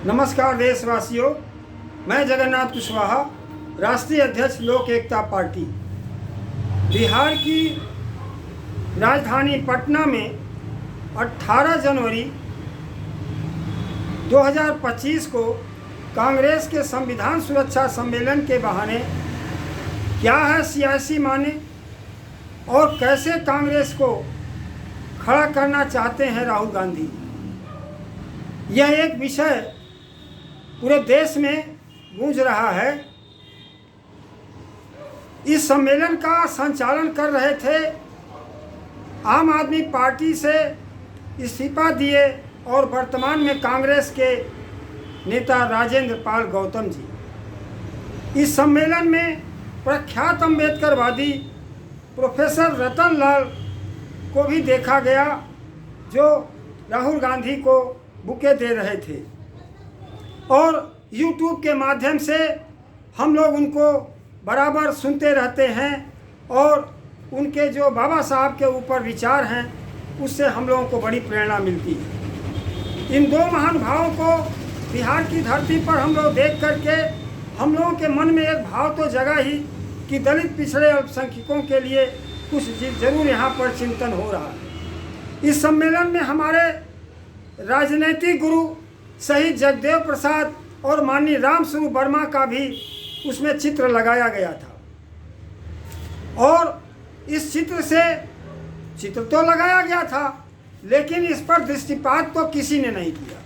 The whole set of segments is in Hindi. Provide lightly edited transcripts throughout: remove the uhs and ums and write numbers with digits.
नमस्कार देशवासियों, मैं जगन्नाथ कुशवाहा, राष्ट्रीय अध्यक्ष लोक एकता पार्टी। बिहार की राजधानी पटना में 18 जनवरी 2025 को कांग्रेस के संविधान सुरक्षा सम्मेलन के बहाने क्या है सियासी माने और कैसे कांग्रेस को खड़ा करना चाहते हैं राहुल गांधी, यह एक विषय पूरे देश में गूंज रहा है। इस सम्मेलन का संचालन कर रहे थे आम आदमी पार्टी से इस्तीफा दिए और वर्तमान में कांग्रेस के नेता राजेंद्र पाल गौतम जी। इस सम्मेलन में प्रख्यात अम्बेडकरवादी प्रोफेसर रतन लाल को भी देखा गया, जो राहुल गांधी को बुके दे रहे थे और YouTube के माध्यम से हम लोग उनको बराबर सुनते रहते हैं और उनके जो बाबा साहब के ऊपर विचार हैं उससे हम लोगों को बड़ी प्रेरणा मिलती है। इन दो महान भावों को बिहार की धरती पर हम लोग देख करके हम लोगों के मन में एक भाव तो जगा ही कि दलित पिछड़े अल्पसंख्यकों के लिए कुछ जरूर यहाँ पर चिंतन हो रहा है। इस सम्मेलन में हमारे राजनीतिक गुरु शहीद जगदेव प्रसाद और माननीय रामस्वरूप वर्मा का भी उसमें चित्र लगाया गया था और इस चित्र तो लगाया गया था, लेकिन इस पर दृष्टिपात तो किसी ने नहीं किया।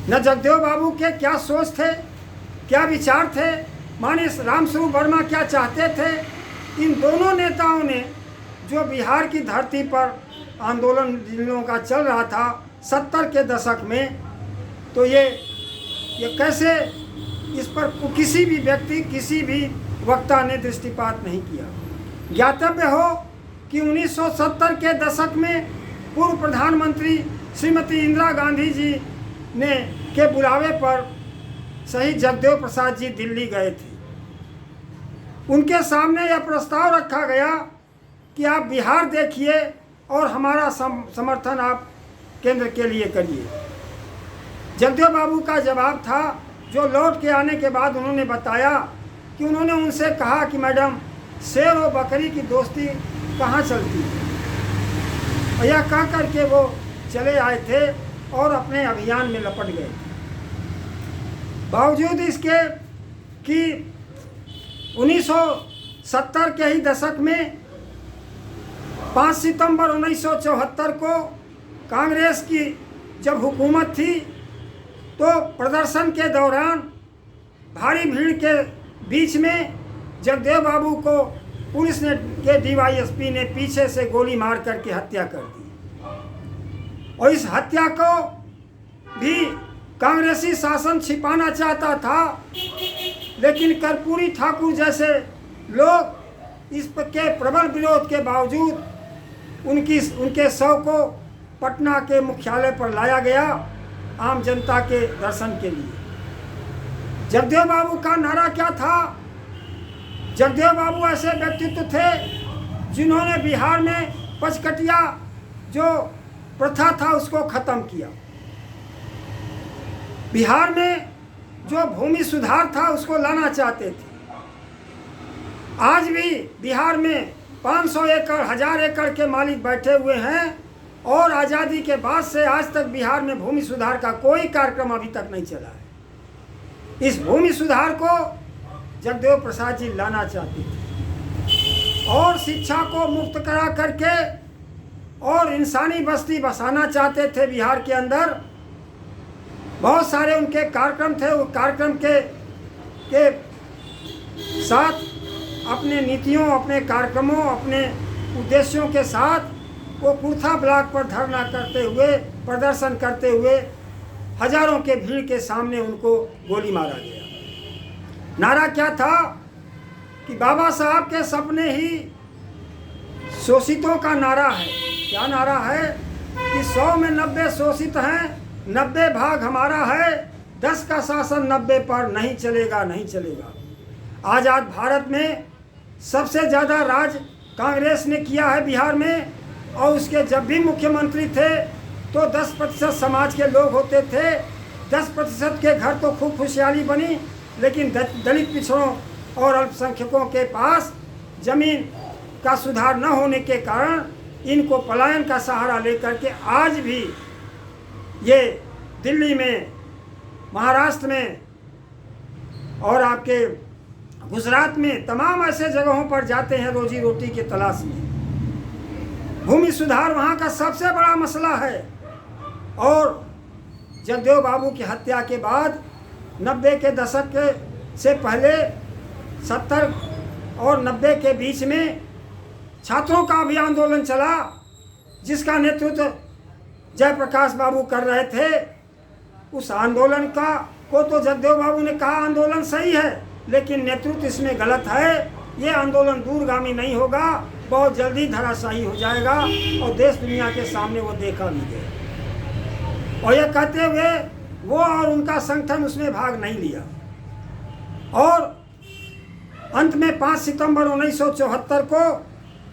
न जगदेव बाबू के क्या सोच थे, क्या विचार थे, माननीय रामस्वरूप वर्मा क्या चाहते थे। इन दोनों नेताओं ने जो बिहार की धरती पर आंदोलन जिन लोगों का चल रहा था 70 के दशक में, तो ये कैसे इस पर किसी भी व्यक्ति, किसी भी वक्ता ने दृष्टिपात नहीं किया। ज्ञातव्य हो कि 1970 के दशक में पूर्व प्रधानमंत्री श्रीमती इंदिरा गांधी जी ने के बुलावे पर शहीद जगदेव प्रसाद जी दिल्ली गए थे। उनके सामने यह प्रस्ताव रखा गया कि आप बिहार देखिए और हमारा समर्थन आप केंद्र के लिए करिए। जगदेव बाबू का जवाब था, जो लौट के आने के बाद उन्होंने बताया कि उन्होंने उनसे कहा कि मैडम, शेर और बकरी की दोस्ती कहाँ चलती है। यह कह करके वो चले आए थे और अपने अभियान में लपट गए। बावजूद इसके कि 1970 के ही दशक में 5 सितंबर 1974 को कांग्रेस की जब हुकूमत थी, तो प्रदर्शन के दौरान भारी भीड़ के बीच में जगदेव बाबू को पुलिस ने के DYSP ने पीछे से गोली मार करके हत्या कर दी और इस हत्या को भी कांग्रेसी शासन छिपाना चाहता था, लेकिन कर्पूरी ठाकुर जैसे लोग इसके प्रबल विरोध के बावजूद उनके शव को पटना के मुख्यालय पर लाया गया आम जनता के दर्शन के लिए। जगदेव बाबू का नारा क्या था? जगदेव बाबू ऐसे व्यक्तित्व थे जिन्होंने बिहार में पचकटिया जो प्रथा था उसको खत्म किया। बिहार में जो भूमि सुधार था उसको लाना चाहते थे। आज भी बिहार में 500 एकड़ 1000 एकड़ के मालिक बैठे हुए हैं और आज़ादी के बाद से आज तक बिहार में भूमि सुधार का कोई कार्यक्रम अभी तक नहीं चला है। इस भूमि सुधार को जगदेव प्रसाद जी लाना चाहते थे और शिक्षा को मुक्त करा करके और इंसानी बस्ती बसाना चाहते थे बिहार के अंदर। बहुत सारे उनके कार्यक्रम थे। वो कार्यक्रम के साथ अपने नीतियों, अपने कार्यक्रमों, अपने उद्देश्यों के साथ वो कुर्था ब्लॉक पर धरना करते हुए, प्रदर्शन करते हुए हजारों के भीड़ के सामने उनको गोली मारा गया। नारा क्या था कि बाबा साहब के सपने ही शोषितों का नारा है। क्या नारा है कि 100 में 90 शोषित हैं, 90 भाग हमारा है, 10 का शासन 90 पर नहीं चलेगा, नहीं चलेगा। आज़ाद भारत में सबसे ज़्यादा राज कांग्रेस ने किया है बिहार में, और उसके जब भी मुख्यमंत्री थे तो 10% समाज के लोग होते थे 10% के घर तो खूब खुशहाली बनी, लेकिन दलित पिछड़ों और अल्पसंख्यकों के पास जमीन का सुधार न होने के कारण इनको पलायन का सहारा लेकर के आज भी ये दिल्ली में, महाराष्ट्र में और आपके गुजरात में तमाम ऐसे जगहों पर जाते हैं रोजी रोटी की तलाश में। भूमि सुधार वहाँ का सबसे बड़ा मसला है। और जगदेव बाबू की हत्या के बाद 90 के दशक से पहले 70 और 90 के बीच में छात्रों का भी आंदोलन चला, जिसका नेतृत्व जयप्रकाश बाबू कर रहे थे। उस आंदोलन को तो जगदेव बाबू ने कहा आंदोलन सही है, लेकिन नेतृत्व इसमें गलत है। ये आंदोलन दूरगामी नहीं होगा, बहुत जल्दी धराशायी हो जाएगा और देश दुनिया के सामने वो देखा भी गया। और ये कहते हुए वो और उनका संगठन उसमें भाग नहीं लिया और अंत में 5 सितंबर 1974 को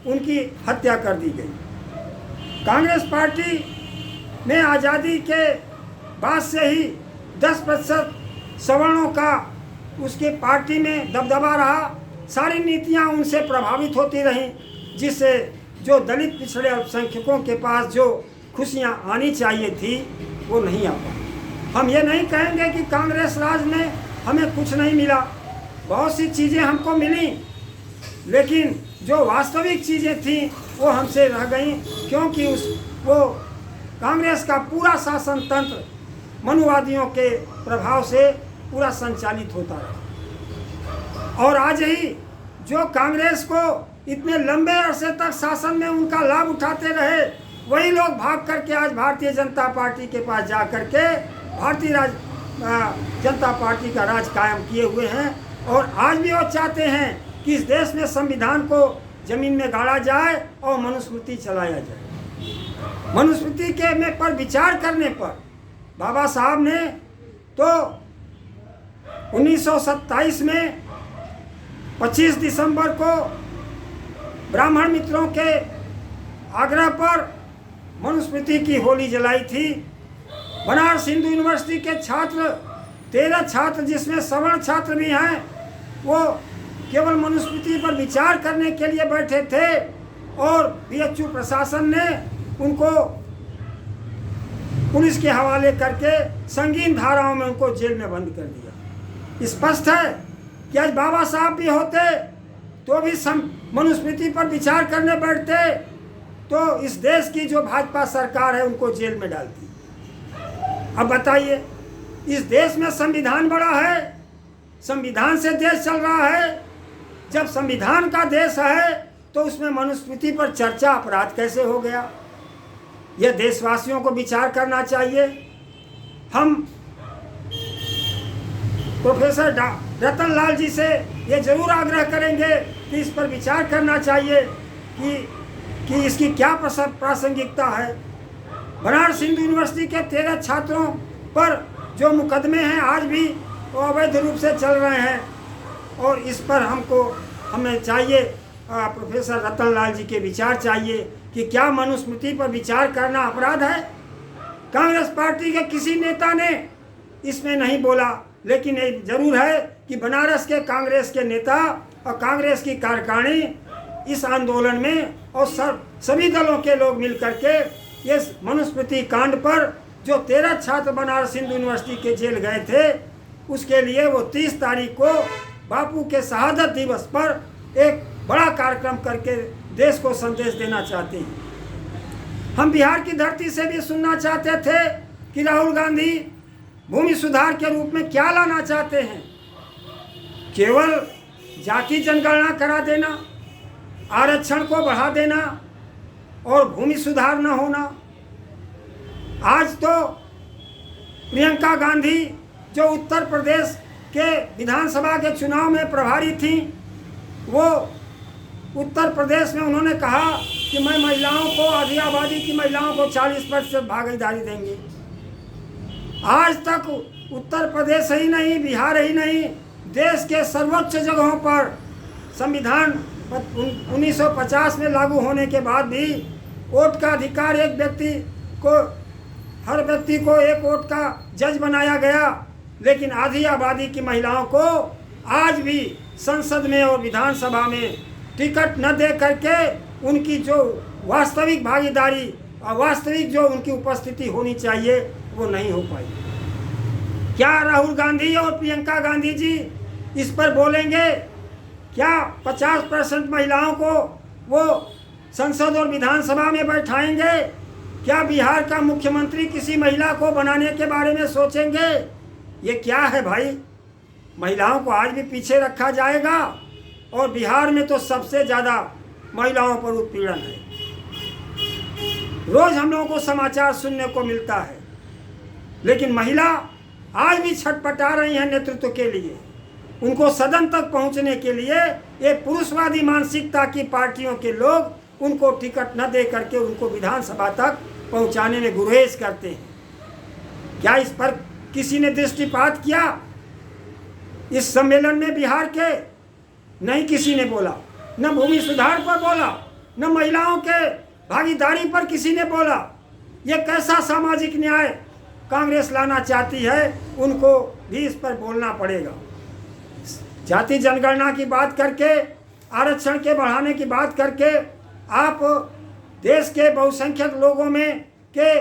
उनकी हत्या कर दी गई। कांग्रेस पार्टी में आज़ादी के बाद से ही 10% सवर्णों का उसके पार्टी में दबदबा रहा। सारी नीतियां उनसे प्रभावित होती रहीं, जिससे जो दलित पिछड़े अल्पसंख्यकों के पास जो खुशियां आनी चाहिए थी वो नहीं आ पाई। हम ये नहीं कहेंगे कि कांग्रेस राज में हमें कुछ नहीं मिला, बहुत सी चीज़ें हमको मिली, लेकिन जो वास्तविक चीज़ें थी वो हमसे रह गईं, क्योंकि वो कांग्रेस का पूरा शासन तंत्र मनुवादियों के प्रभाव से पूरा संचालित होता रहा। और आज ही जो कांग्रेस को इतने लंबे अरसे तक शासन में उनका लाभ उठाते रहे, वही लोग भाग करके आज भारतीय जनता पार्टी के पास जा करके भारतीय जनता पार्टी का राज कायम किए हुए हैं। और आज भी वो चाहते हैं कि इस देश में संविधान को जमीन में गाड़ा जाए और मनुस्मृति चलाया जाए। मनुस्मृति के में पर विचार करने पर बाबा साहब ने तो 1927 में 25 दिसंबर को ब्राह्मण मित्रों के आग्रह पर मनुस्मृति की होली जलाई थी। बनारस हिंदू यूनिवर्सिटी के छात्र 13 छात्र, जिसमें सवर्ण छात्र भी हैं, वो केवल मनुस्मृति पर विचार करने के लिए बैठे थे और बीएचयू प्रशासन ने उनको पुलिस के हवाले करके संगीन धाराओं में उनको जेल में बंद कर दिया। स्पष्ट है कि आज बाबा साहब भी होते तो भी मनुस्मृति पर विचार करने बैठते तो इस देश की जो भाजपा सरकार है उनको जेल में डालती। अब बताइए, इस देश में संविधान बड़ा है, संविधान से देश चल रहा है। जब संविधान का देश है तो उसमें मनुस्मृति पर चर्चा अपराध कैसे हो गया? यह देशवासियों को विचार करना चाहिए। हम प्रोफेसर रतन लाल जी से ये जरूर आग्रह करेंगे कि इस पर विचार करना चाहिए कि इसकी क्या प्रासंगिकता है। बनारस हिंदू यूनिवर्सिटी के 13 छात्रों पर जो मुकदमे हैं आज भी वो अवैध रूप से चल रहे हैं और इस पर हमें चाहिए प्रोफेसर रतन लाल जी के विचार चाहिए कि क्या मनुस्मृति पर विचार करना अपराध है। कांग्रेस पार्टी के किसी नेता ने इसमें नहीं बोला, लेकिन ये जरूर है कि बनारस के कांग्रेस के नेता और कांग्रेस की कार्यकारिणी इस आंदोलन में और सभी दलों के लोग मिल करके ये मनुस्मृति कांड पर जो 13 छात्र बनारस हिंदू यूनिवर्सिटी के जेल गए थे, उसके लिए वो 30 तारीख को बापू के शहादत दिवस पर एक बड़ा कार्यक्रम करके देश को संदेश देना चाहते हैं। हम बिहार की धरती से भी सुनना चाहते थे कि राहुल गांधी भूमि सुधार के रूप में क्या लाना चाहते हैं। केवल जाति जनगणना करा देना, आरक्षण को बढ़ा देना और भूमि सुधार न होना। आज तो प्रियंका गांधी जो उत्तर प्रदेश के विधानसभा के चुनाव में प्रभारी थी, वो उत्तर प्रदेश में उन्होंने कहा कि मैं महिलाओं को, आधी आबादी की महिलाओं को 40% भागीदारी देंगे। आज तक उत्तर प्रदेश ही नहीं, बिहार ही नहीं, देश के सर्वोच्च जगहों पर संविधान 1950 में लागू होने के बाद भी वोट का अधिकार हर व्यक्ति को एक वोट का जज बनाया गया, लेकिन आधी आबादी की महिलाओं को आज भी संसद में और विधानसभा में टिकट न दे करके उनकी जो वास्तविक भागीदारी और वास्तविक जो उनकी उपस्थिति होनी चाहिए वो नहीं हो पाई। क्या राहुल गांधी और प्रियंका गांधी जी इस पर बोलेंगे? क्या 50% महिलाओं को वो संसद और विधानसभा में बैठाएंगे? क्या बिहार का मुख्यमंत्री किसी महिला को बनाने के बारे में सोचेंगे? ये क्या है भाई? महिलाओं को आज भी पीछे रखा जाएगा और बिहार में तो सबसे ज़्यादा महिलाओं पर उत्पीड़न है। रोज़ हम लोगों को समाचार सुनने को मिलता है, लेकिन महिला आज भी छटपटा रही हैं नेतृत्व के लिए। उनको सदन तक पहुंचने के लिए ये पुरुषवादी मानसिकता की पार्टियों के लोग उनको टिकट न दे करके उनको विधानसभा तक पहुंचाने में गुरेज करते हैं। क्या इस पर किसी ने दृष्टिपात किया? इस सम्मेलन में बिहार के नहीं किसी ने बोला, न भूमि सुधार पर बोला, न महिलाओं के भागीदारी पर किसी ने बोला। ये कैसा सामाजिक न्याय कांग्रेस लाना चाहती है, उनको भी इस पर बोलना पड़ेगा। जाति जनगणना की बात करके, आरक्षण के बढ़ाने की बात करके आप देश के बहुसंख्यक लोगों में के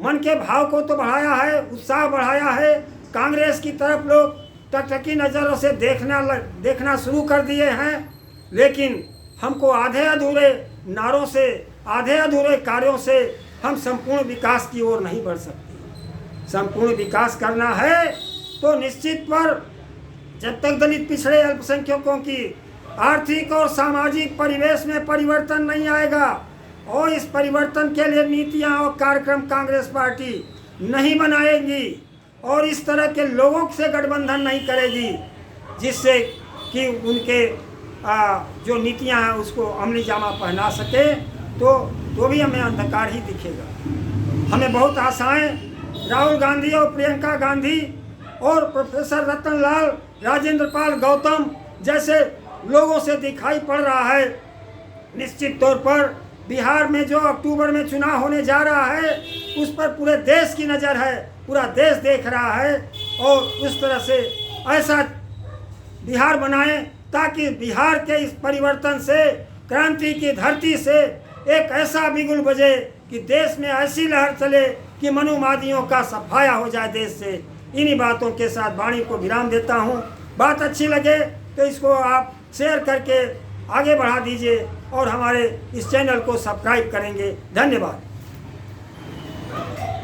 मन के भाव को तो बढ़ाया है, उत्साह बढ़ाया है। कांग्रेस की तरफ लोग टकटकी नज़रों से देखना शुरू कर दिए हैं, लेकिन हमको आधे अधूरे नारों से, आधे अधूरे कार्यों से हम संपूर्ण विकास की ओर नहीं बढ़ सकते। संपूर्ण विकास करना है तो निश्चित पर जब तक दलित, पिछड़े, अल्पसंख्यकों की आर्थिक और सामाजिक परिवेश में परिवर्तन नहीं आएगा और इस परिवर्तन के लिए नीतियां और कार्यक्रम कांग्रेस पार्टी नहीं बनाएगी और इस तरह के लोगों से गठबंधन नहीं करेगी जिससे कि उनके जो नीतियां हैं उसको अमली जामा पहना सके, तो भी हमें अंधकार ही दिखेगा। हमें बहुत आशाएं राहुल गांधी और प्रियंका गांधी और प्रोफेसर रतनलाल, राजेंद्र पाल गौतम जैसे लोगों से दिखाई पड़ रहा है। निश्चित तौर पर बिहार में जो अक्टूबर में चुनाव होने जा रहा है उस पर पूरे देश की नज़र है, पूरा देश देख रहा है और उस तरह से ऐसा बिहार बनाएं ताकि बिहार के इस परिवर्तन से, क्रांति की धरती से एक ऐसा बिगुल बजे कि देश में ऐसी लहर चले कि मनुवादियों का सफाया हो जाए देश से। इन्हीं बातों के साथ वाणी को विराम देता हूँ। बात अच्छी लगे तो इसको आप शेयर करके आगे बढ़ा दीजिए और हमारे इस चैनल को सब्सक्राइब करेंगे। धन्यवाद।